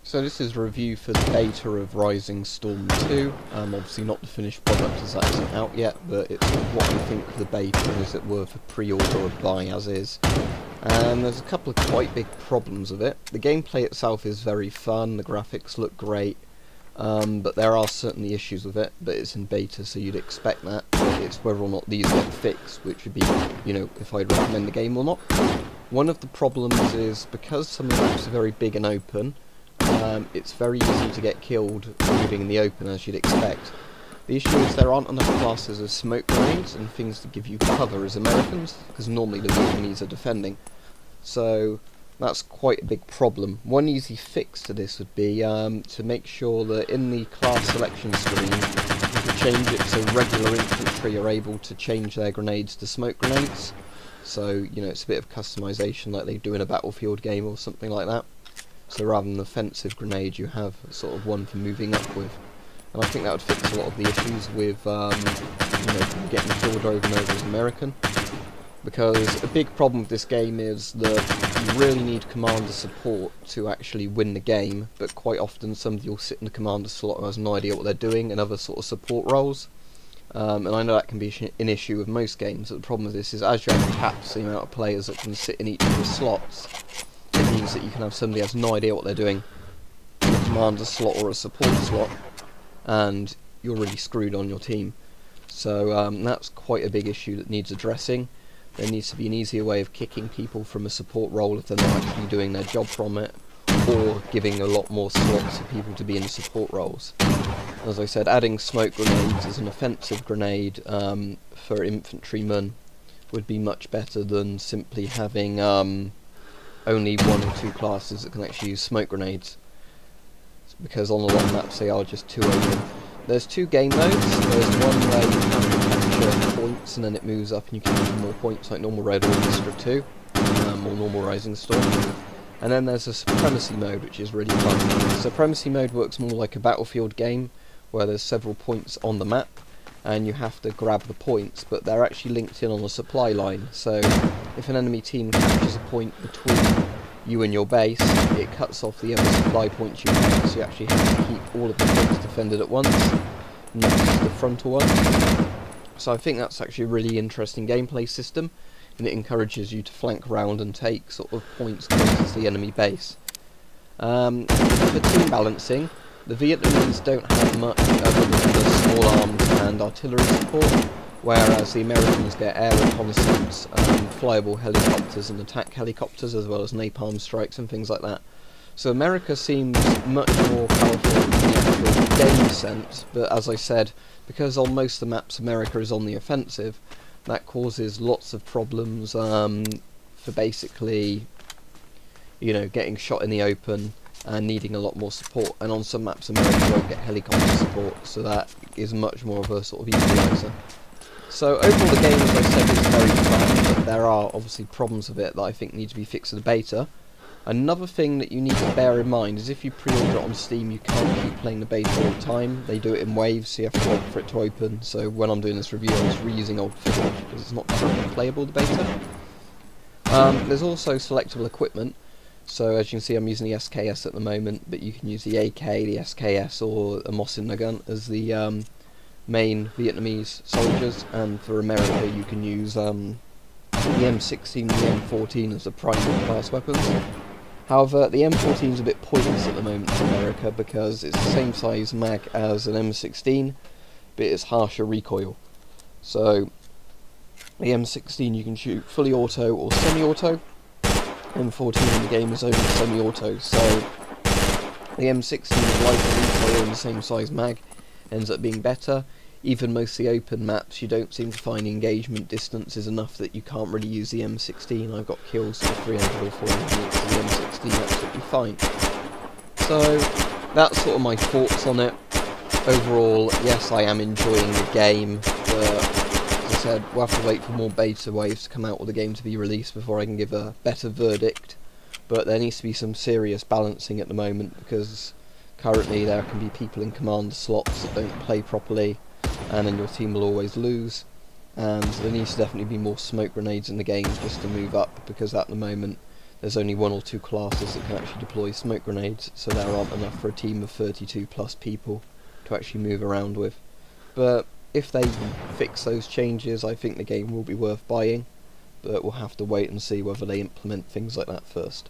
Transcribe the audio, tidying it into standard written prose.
So this is a review for the beta of Rising Storm 2, obviously not the finished product as that isn't out yet, but it's what I think of the beta, is it worth a pre-order or buy as is. And there's a couple of quite big problems with it. The gameplay itself is very fun, the graphics look great, but there are certainly issues with it, but it's in beta so you'd expect that. It's whether or not these get fixed, which would be, you know, if I'd recommend the game or not. One of the problems is, because some of the maps are very big and open, it's very easy to get killed moving in the open, as you'd expect. The issue is there aren't enough classes of smoke grenades and things to give you cover as Americans, because normally the enemies are defending. So that's quite a big problem. One easy fix to this would be to make sure that in the class selection screen you can change it so regular infantry are able to change their grenades to smoke grenades. So, you know, it's a bit of customization like they do in a Battlefield game or something like that. So rather than an offensive grenade, you have sort of one for moving up with. And I think that would fix a lot of the issues with, you know, getting killed over and over as American. Because a big problem with this game is that you really need commander support to actually win the game, but quite often somebody will sit in the commander slot who has no idea what they're doing, and other sort of support roles. And I know that can be an issue with most games, but the problem with this is as you have capped the amount of players that can sit in each of the slots, it means that you can have somebody who has no idea what they're doing in a commander slot or a support slot, and you're really screwed on your team. So that's quite a big issue that needs addressing. There needs to be an easier way of kicking people from a support role if they're not actually doing their job from it, or giving a lot more slots for people to be in support roles. As I said, adding smoke grenades as an offensive grenade for infantrymen would be much better than simply having only one or two classes that can actually use smoke grenades, because on a lot of maps they are just too open. There's two game modes. There's one where you have to capture points and then it moves up and you can get more points like normal Red Orchestra 2 or normal Rising Storm. And then there's a Supremacy mode, which is really fun. Supremacy mode works more like a Battlefield game where there's several points on the map and you have to grab the points, but they're actually linked in on a supply line. So if an enemy team captures a point between you and your base, it cuts off the other supply points you have, so you actually have to keep all of the points defended at once, not just the frontal one. So I think that's actually a really interesting gameplay system, and it encourages you to flank around and take sort of points closest to the enemy base. For team balancing, the Vietnamese don't have much other than the small arms and artillery support, whereas the Americans get air reconnaissance, flyable helicopters and attack helicopters, as well as napalm strikes and things like that. So America seems much more powerful in the actual game sense, but as I said, because on most of the maps America is on the offensive, that causes lots of problems for basically, you know, getting shot in the open and needing a lot more support. And on some maps America won't get helicopter support, so that is much more of a sort of equaliser. So overall the game, as I said, is very fun, but there are obviously problems with it that I think need to be fixed in the beta. Another thing that you need to bear in mind is if you pre-order it on Steam, you can't keep playing the beta all the time. They do it in waves, so you have to wait for it to open. So when I'm doing this review, I'm just reusing old footage because it's not currently playable, the beta. There's also selectable equipment. So as you can see, I'm using the SKS at the moment, but you can use the AK, the SKS, or a Mosin Nagant as the main Vietnamese soldiers, and for America you can use the M16 and the M14 as the primary class weapons. However, the M14 is a bit pointless at the moment for America because it's the same size mag as an M16, but it's harsher recoil. So the M16 you can shoot fully auto or semi-auto. M14 in the game is only semi-auto, so the M16 is lighter recoil and the same size mag ends up being better. Even most of the open maps, you don't seem to find engagement distances enough that you can't really use the M16. I've got kills for 300 or 400 meters with the M16 absolutely fine. So that's sort of my thoughts on it. Overall, yes, I am enjoying the game, but as I said, we'll have to wait for more beta waves to come out or the game to be released before I can give a better verdict. But there needs to be some serious balancing at the moment, because currently there can be people in commander slots that don't play properly, and then your team will always lose. And there needs to definitely be more smoke grenades in the game just to move up, because at the moment there's only 1 or 2 classes that can actually deploy smoke grenades, so there aren't enough for a team of 32 plus people to actually move around with. But if they fix those changes, I think the game will be worth buying, but we'll have to wait and see whether they implement things like that first.